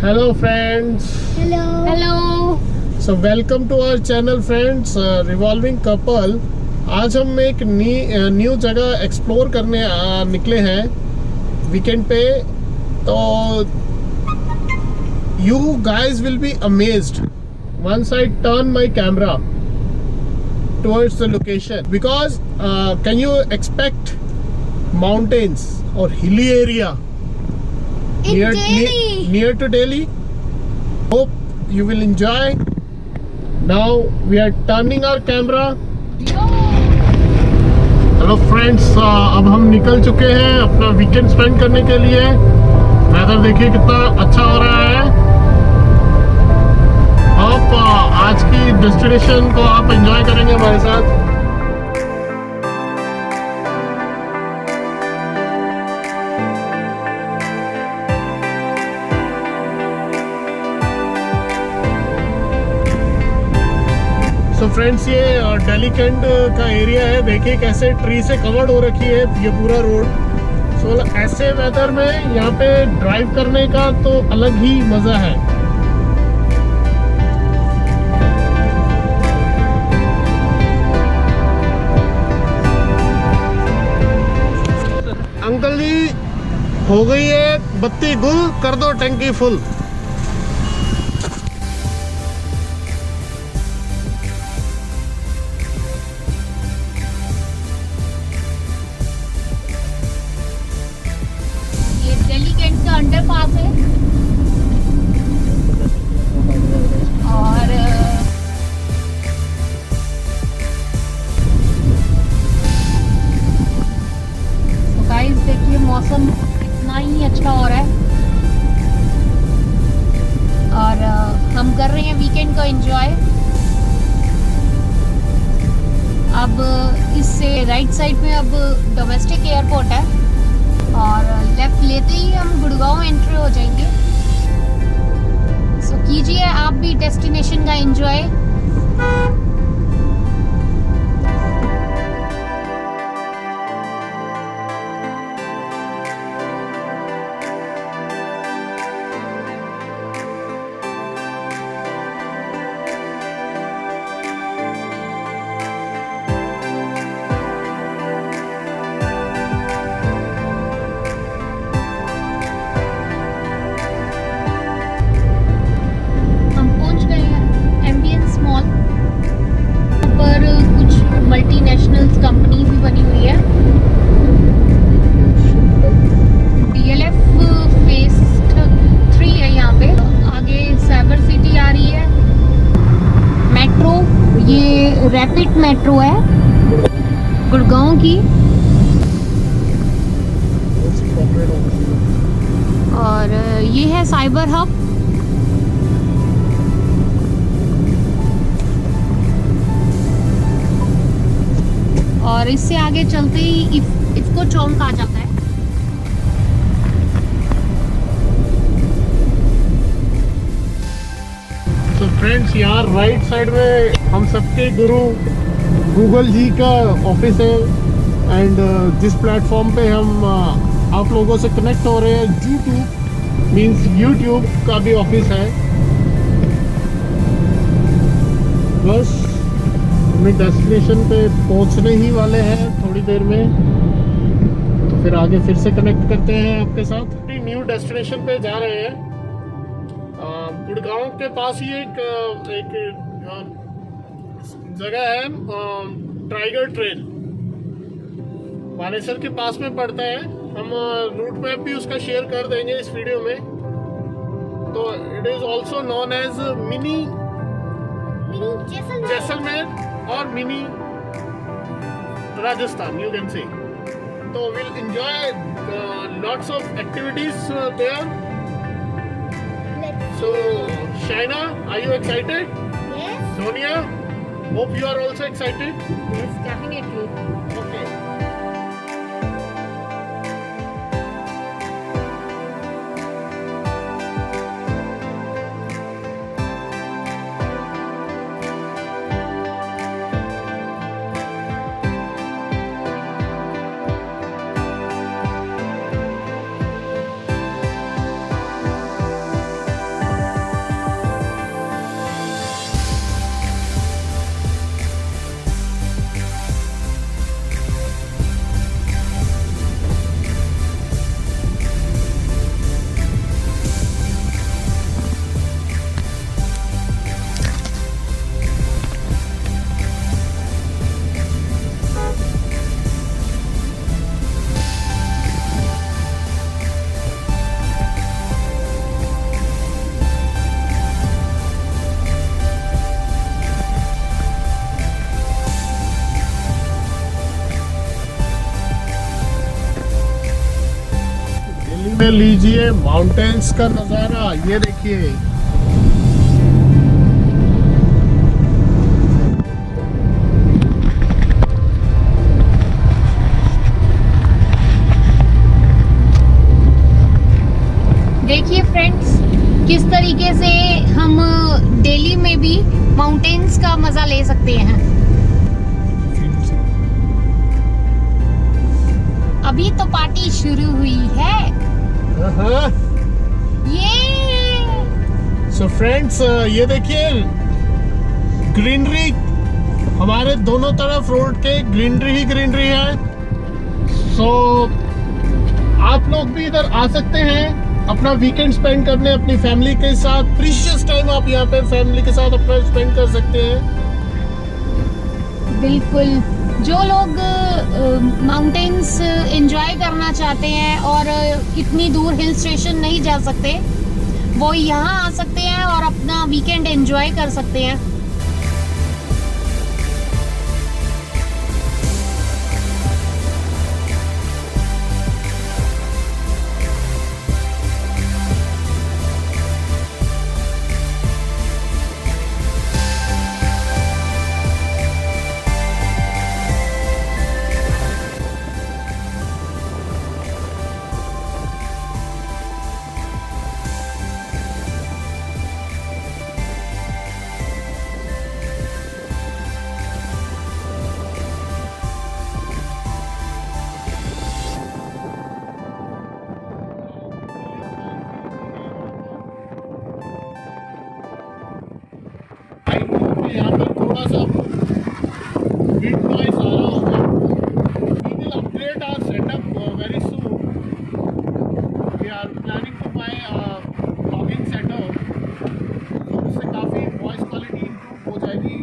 Hello friends. Hello. So welcome to our channel friends, Revolving Couple. आज हम एक new जगह एक्सप्लोर करने निकले हैं वीकेंड पे। तो you guys will be amazed once I turn my camera towards the location because can you expect mountains or hilly area near to Delhi? Hope you will enjoy. Now we are turning our camera. Hello friends, अब हम निकल चुके हैं अपना weekend spend करने के लिए। Weather देखिए कितना अच्छा हो रहा है। आप आज की डेस्टिनेशन को आप एंजॉय करेंगे हमारे साथ। तो फ्रेंड्स, ये दिल्ली कैंट का एरिया है। देखिए कैसे ट्री से कवर्ड हो रखी है ये पूरा रोड। सो ऐसे वेदर में यहाँ पे ड्राइव करने का तो अलग ही मजा है। अंकल जी, हो गई है बत्ती गुल, कर दो टंकी फुल। अंडरपास है और गाइस देखिए मौसम कितना ही अच्छा हो रहा है और हम कर रहे हैं वीकेंड का एंजॉय। अब इससे राइट साइड में अब डोमेस्टिक एयरपोर्ट है और लेफ्ट लेते ही हम गुड़गांव एंट्री हो जाएंगे। सो कीजिए आप भी डेस्टिनेशन का एंजॉय। मल्टीनेशनल्स कंपनी भी बनी हुई है। DLF फेज 3 है यहाँ पे। आगे साइबर सिटी आ रही है। मेट्रो, ये रैपिड मेट्रो है गुड़गांव की। और ये है साइबर हब। और इससे आगे चलते ही इफको चौक आ जाता है। तो फ्रेंड्स, यहाँ राइट साइड में हम सबके गुरु गूगल जी का ऑफिस है। एंड जिस प्लेटफॉर्म पे हम आप लोगों से कनेक्ट हो रहे हैं, YouTube मीन्स YouTube का भी ऑफिस है। बस अपने डेस्टिनेशन पे पहुंचने ही वाले हैं थोड़ी देर में। तो फिर आगे फिर से कनेक्ट करते हैं आपके साथ। न्यू डेस्टिनेशन पे जा रहे हैं। गुड़गांव के पास ही एक जगह है, टाइगर ट्रेल, बानेसर के पास में पड़ता है। हम रूट मैप भी उसका शेयर कर देंगे इस वीडियो में। तो it is also known as mini Jaisalmer और mini Rajasthan, you can say. So we'll enjoy lots of activities there. So Shaina, are you excited? Yes. Sonia, hope you are also excited. Yes, definitely. Okay. लीजिए mountains का नज़ारा, ये देखिए। देखिए friends, किस तरीके से हम दिल्ली में भी माउंटेन्स का मजा ले सकते हैं। अभी तो पार्टी शुरू हुई है। ये सो फ्रेंड्स, ये देखिए ग्रीनरी, हमारे दोनों तरफ रोड के ग्रीनरी ही ग्रीनरी है। सो आप लोग भी इधर आ सकते हैं अपना वीकेंड स्पेंड करने अपनी फैमिली के साथ। प्रीशियस टाइम आप यहाँ पे फैमिली के साथ अपना स्पेंड कर सकते हैं। बिल्कुल, जो लोग माउंटेन्स एंजॉय करना चाहते हैं और इतनी दूर हिल स्टेशन नहीं जा सकते, वो यहाँ आ सकते हैं और अपना वीकेंड एंजॉय कर सकते हैं। यहाँ पर थोड़ा सा wind noise आ रहा होगा। We will upgrade our setup very soon. We are planning to buy a vlogging setup, तो उससे काफ़ी वॉइस क्वालिटी इम्प्रूव हो जाएगी।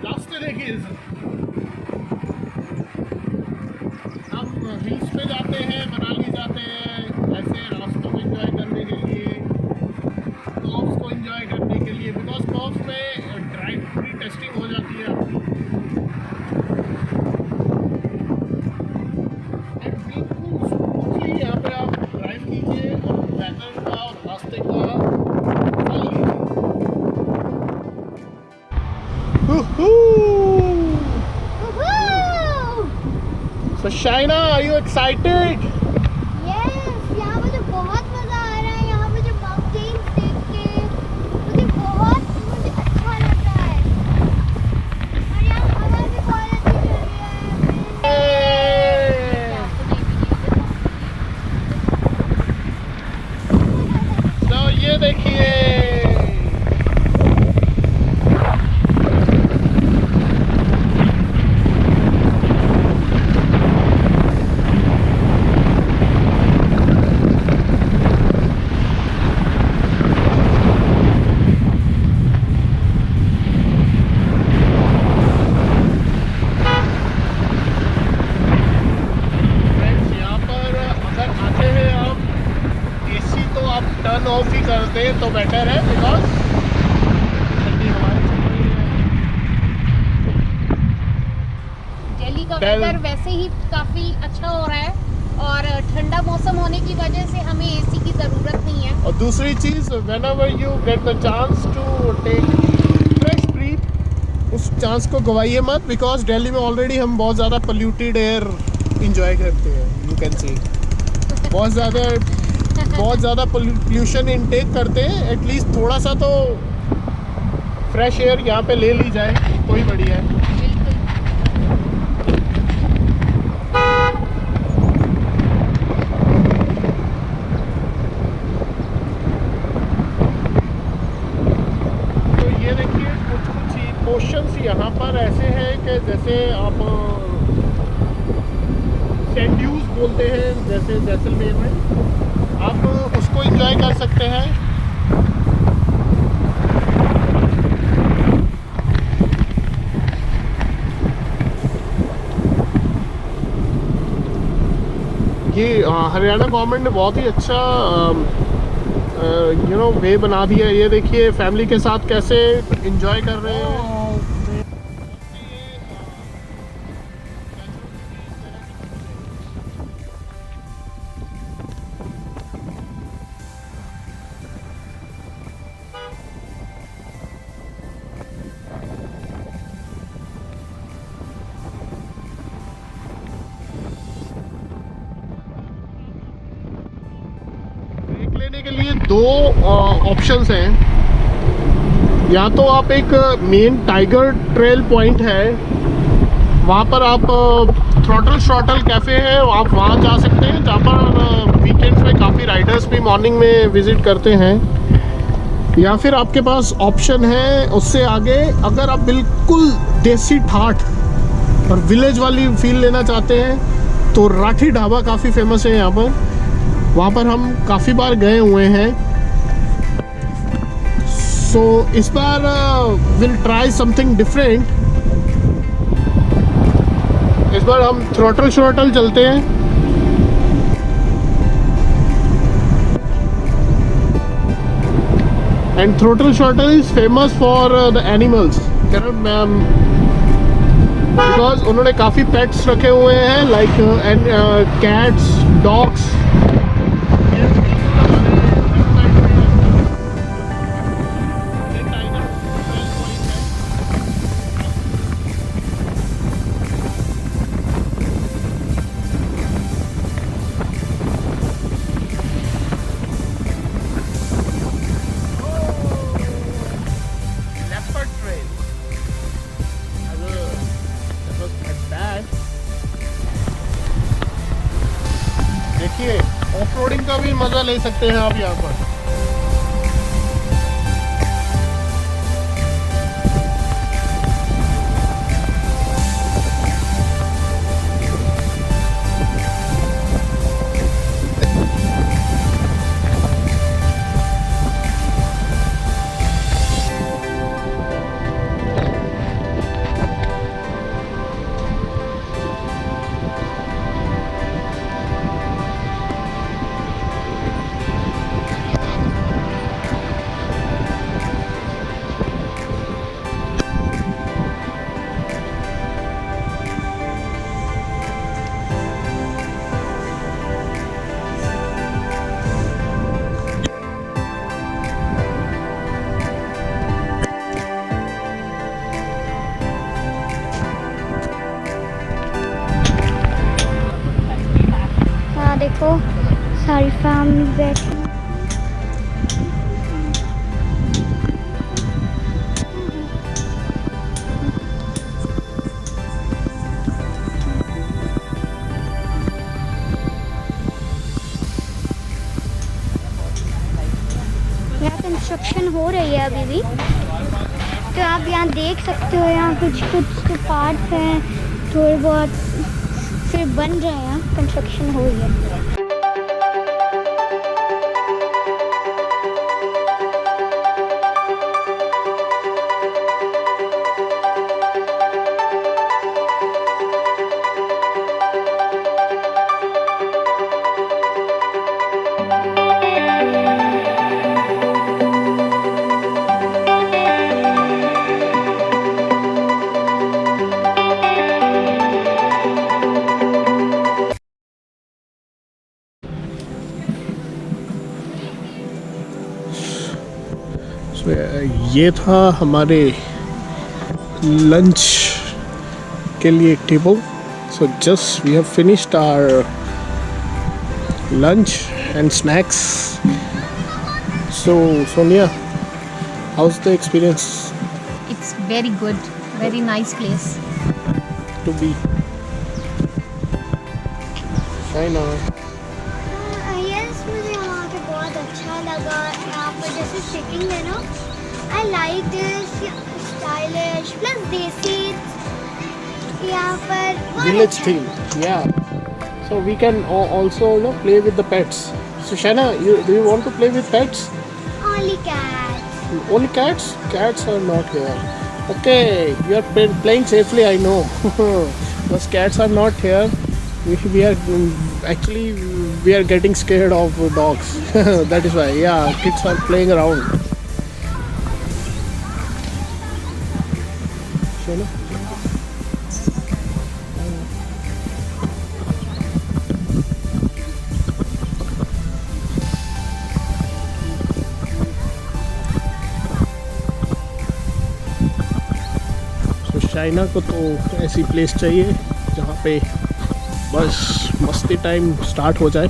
रास्ते देखिए, हम हिल्स पे जाते हैं, मनाली जाते हैं, ऐसे रास्तों को एंजॉय करने के लिए, कर्व्स को एंजॉय करने के लिए, बिकॉज कर्व्स पे ड्राइव फ्री टेस्टिंग हो जाती है आपकी। एंड बिल्कुल स्मूथली यहाँ पे आप ड्राइव कीजिए और वेदर का और रास्ते का मजा लीजिए। So Shaina, are you excited? Yes, यहाँ मुझे बहुत मजा आ रहा है। यहाँ मुझे माउंटेन्स देख के मुझे अच्छा लग रहा है। और यहाँ हवा भी बहुत अच्छी चल रही है। तो ये देखिए, टर्न ऑफ ही कर दे तो बेटर है, बिकॉज ठंडी हवाएं चल रही है। दिल्ली का वेदर वैसे ही काफी अच्छा हो रहा है और ठंडा मौसम होने की वजह से हमें एसी की जरूरत नहीं है। और दूसरी चीज, whenever you get the chance to take fresh breath, उस चांस को गवाइए मत, बिकॉज दिल्ली में ऑलरेडी हम बहुत ज़्यादा पोल्यूटेड एयर इंजॉय करते हैं। यू कैन सी बहुत ज़्यादा पोल्यूशन इनटेक करते हैं। एटलीस्ट थोड़ा सा तो फ्रेश एयर यहाँ पे ले ली जाए, कोई बढ़िया है। तो ये देखिए, कुछ पोर्शंस यहाँ पर ऐसे हैं कि जैसे आप सैंड ड्यूज बोलते हैं, जैसे जैसलमेर में, आप उसको एंजॉय कर सकते हैं। ये हरियाणा गवर्नमेंट ने बहुत ही अच्छा वे बना दिया। ये देखिए फैमिली के साथ कैसे एंजॉय कर रहे हैं। लेने के लिए दो ऑप्शंस हैं। या तो आप एक मेन टाइगर ट्रेल पॉइंट है, वहाँ पर आप थ्रॉटल कैफ़े है, आप वहाँ जा सकते हैं, जहाँ पर वीकेंड्स में काफ़ी राइडर्स भी मॉर्निंग में विज़िट करते हैं। या फिर आपके पास ऑप्शन है उससे आगे, अगर आप बिल्कुल देसी ठाठ और विलेज वाली फील लेना चाहते हैं तो राठी ढाबा काफ़ी फेमस है यहाँ पर, वहाँ पर हम काफ़ी बार गए हुए हैं। सो इस बार विल ट्राई समथिंग डिफरेंट। इस बार हम थ्रॉटल चलते हैं। And throttle is famous for the animals, because उन्होंने काफ़ी पेट्स रखे हुए हैं, लाइक कैट्स, डॉग्स। देखिए ऑफ रोडिंग का भी मज़ा ले सकते हैं आप यहाँ पर। देखो सारी फैमिली बैठी। यहाँ कंस्ट्रक्शन हो रही है अभी भी, तो आप यहाँ देख सकते हो। यहाँ कुछ तो पार्ट्स हैं थोड़े बहुत, फिर बन रहे हैं, कंस्ट्रक्शन हो रही है। ये था हमारे लंच के लिए एक table. So just we have finished our lunch and snacks. So Sonia, how's the experience? It's very good, very nice place. To be China. Yes, मुझे यहाँ पे बहुत अच्छा लगा। यहाँ पर जैसे सिटिंग है ना, I like this stylish plus देसी। यहाँ पर Village theme, yeah. So we can also play with the pets. So Shaina, do you want to play with pets? only cats. Only cats? Cats are not here. Okay, you are playing safely, I know. Because cats are not here. We are actually we are getting scared of dogs. That is why. Yeah, kids are playing around. Shaina? China को तो ऐसी place चाहिए जहाँ पे बस मस्ती time start हो जाए।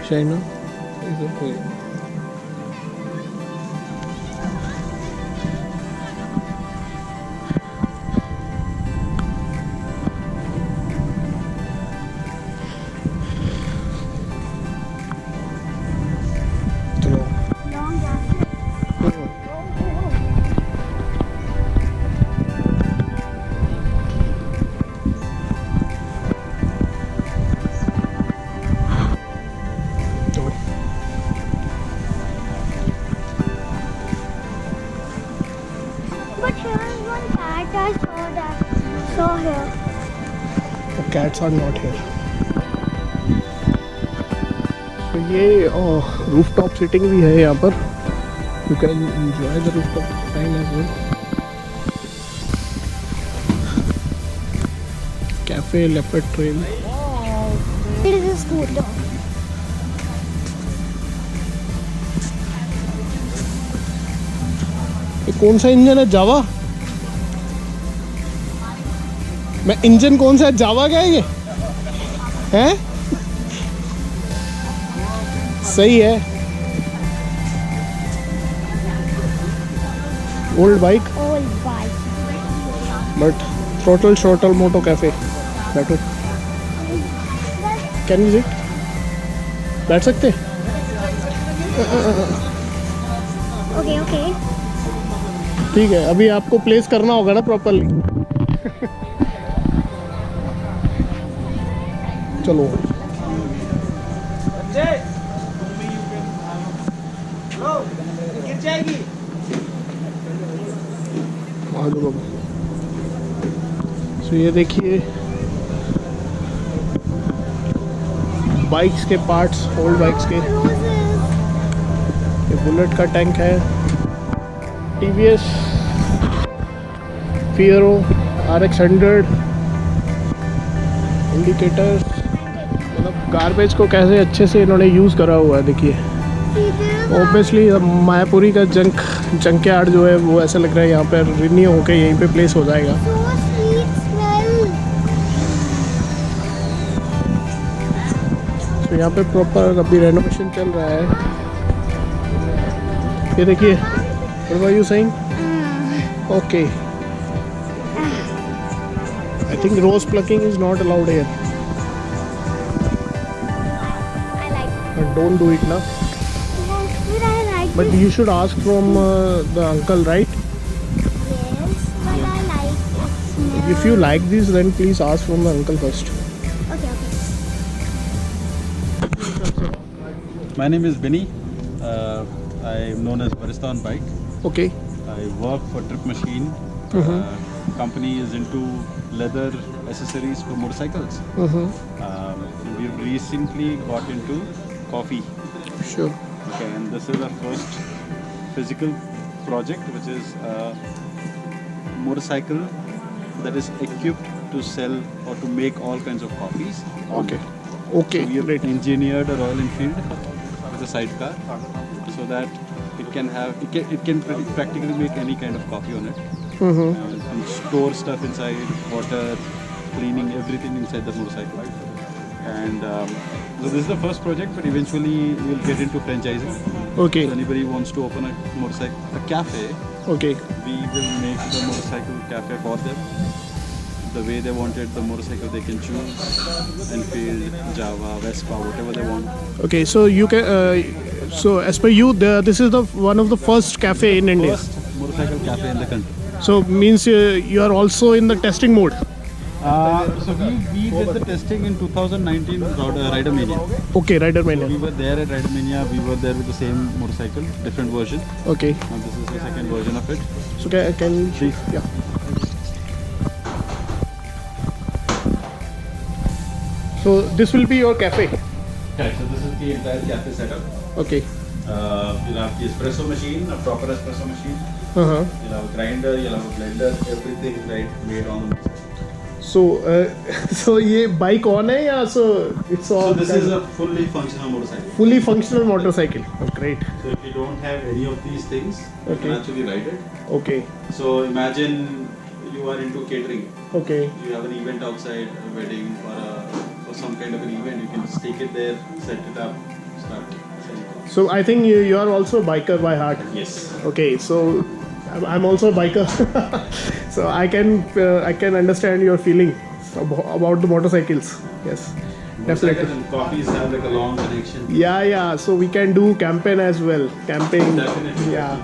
China is okay. चलो Long jacket. चलो But here is one cat I saw here. The cats are not here. तो ये रूफटॉप सिटिंग भी है यहाँ पर. You can enjoy the rooftop time as well. Cafe Leopard Trail. It is a scooter. ये कौन सा इंजन है? जावा? मैं इंजन कौन सा है? जावा क्या है ये? हैं? सही है. Old bike Old bike. But Throttle Shrottle Moto Cafe. बैठो. Can you sit? बैठ सकते? Okay. ठीक है. अभी आपको प्लेस करना होगा ना प्रॉपरली. चलो. आ जाओ बाबा. सो ये देखिए बाइक्स के पार्ट्स, ओल्ड बाइक्स के. Roses. ये बुलेट का टैंक है. TVS Fiero RX100 indicators. मतलब गार्बेज को कैसे अच्छे से इन्होंने यूज़ करा हुआ है. देखिए ऑब्वियसली मायापुरी का जंक यार्ड जो है वो ऐसा लग रहा है यहाँ पर रिन्यू होकर यहीं पे प्लेस हो जाएगा. So sweet smell. तो यहाँ पे प्रॉपर अभी रेनोवेशन चल रहा है. ये देखिए. What were you saying? Okay. I think rose plucking is not allowed here. I like it. But don't do it now. But I like But it. you should ask from the uncle, right? Yes, but I like it smell. If you like this, then please ask from the uncle first. Okay. My name is Benny. I am known as Barista on Bike. Okay. I work for Trip Machine. Company is into leather accessories for motorcycles. We've recently got into coffee. Sure. Okay, and this is our first physical project, which is a motorcycle that is equipped to sell or to make all kinds of coffees. Okay. Okay. So we have Great. engineered a Royal Enfield with a sidecar, so that it can practically make any kind of coffee on it. And store stuff inside, water, cleaning, everything inside the motorcycle. And so this is the first project, but eventually we'll get into franchising. Okay. So anybody who wants to open a cafe, Okay. we will make the motorcycle cafe for them. The way they want it, the motorcycle they can choose, Enfield, Java, Vespa, whatever they want. Okay. So you can. So as per you, this is the one of the first cafe in India. First motorcycle cafe in the country. So means you are also in the testing mode. So we did the testing in 2019 Rider Mania. Okay. Rider We Mania. were there at Rider Mania. We were there with the same motorcycle, different version. Okay. Now this is the second version of it. So can Please. yeah. So this will be your cafe. Okay, so this is the entire cafe setup. Okay. You'll have the espresso machine, a proper espresso machine. Uh-huh. You'll have a grinder, you'll have a blender, everything made on. So so ये bike on है या so it's all. So this is a fully functional motorcycle. fully functional motorcycle. Oh, great. So if you don't have any of these things, you Okay. can actually ride it. Okay. So imagine you are into catering. Okay. You have an event outside, a wedding or some kind of an event. You can just take it there, set it up, So I think you are also a biker by heart. Yes. Okay, so I'm also a biker, so I can understand your feeling about the motorcycles. Yes, definitely. And coffees have like a long connection. Yeah. So we can do campaign as well. Camping. Definitely. Yeah.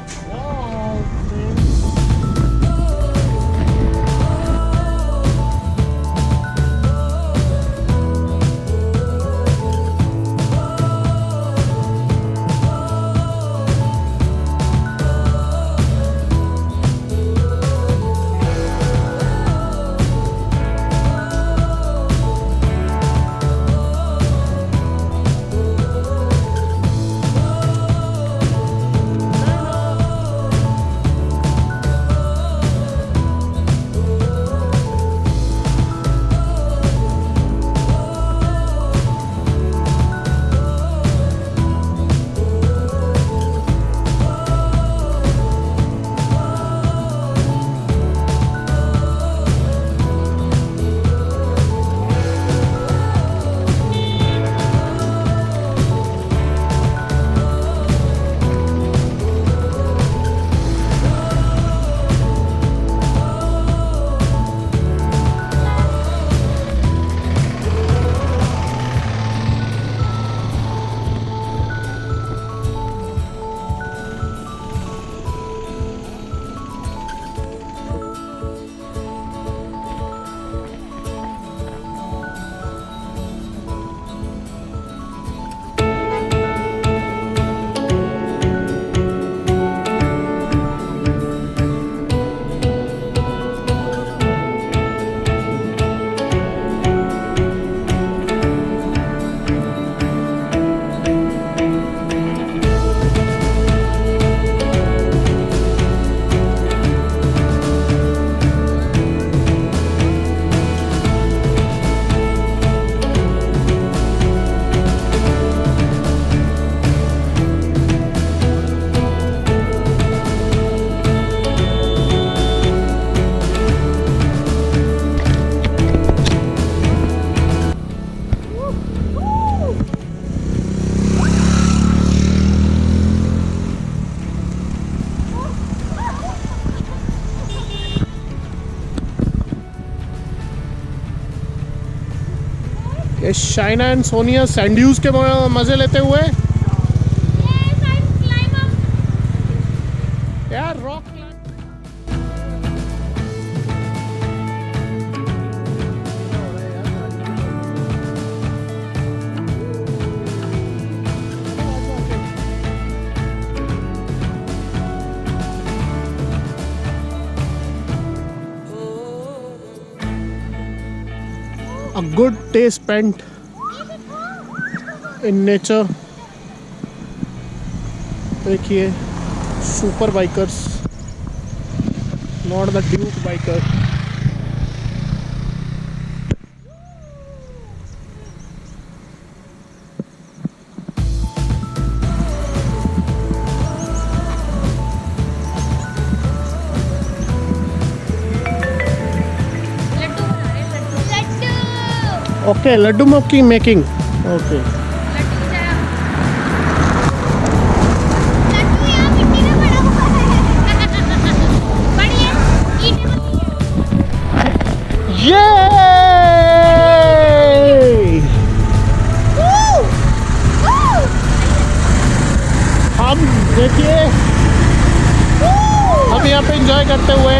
ये Shaina and Sonia सैंड्यूज के मजे लेते हुए यार rock a good day spent in nature. देखिए super bikers, not the Duke biker. Okay, laddu making. Okay. Laddu यहाँ मिट्टी में पड़ा हुआ है। बढ़िया, ईंटें बनी हैं। Yay! हम देखिए हम यहाँ पे एंजॉय करते हुए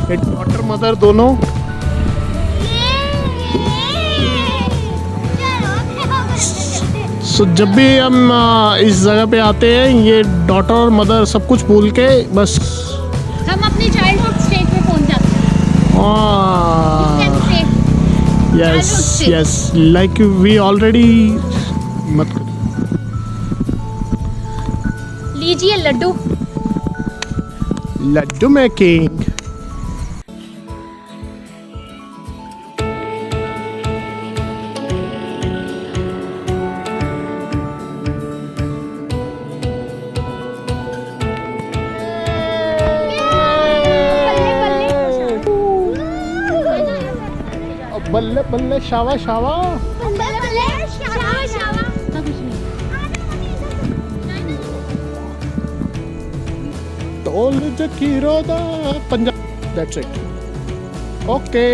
डॉटर मदर दोनों. सो जब भी हम इस जगह पे आते हैं ये डॉटर और मदर सब कुछ भूल के बस हम अपनी चाइल्डहुड स्टेज पे पहुंच जाते हैं. Yes yes like we already. मत लीजिए लड्डू. लड्डू मेकिंग. बल्ले बल्ले शावा शावा। बल्ले बल्ले शावा शावा। ना कुछ नहीं। टोल जकीरो दा पंजाब। That's it. ओके।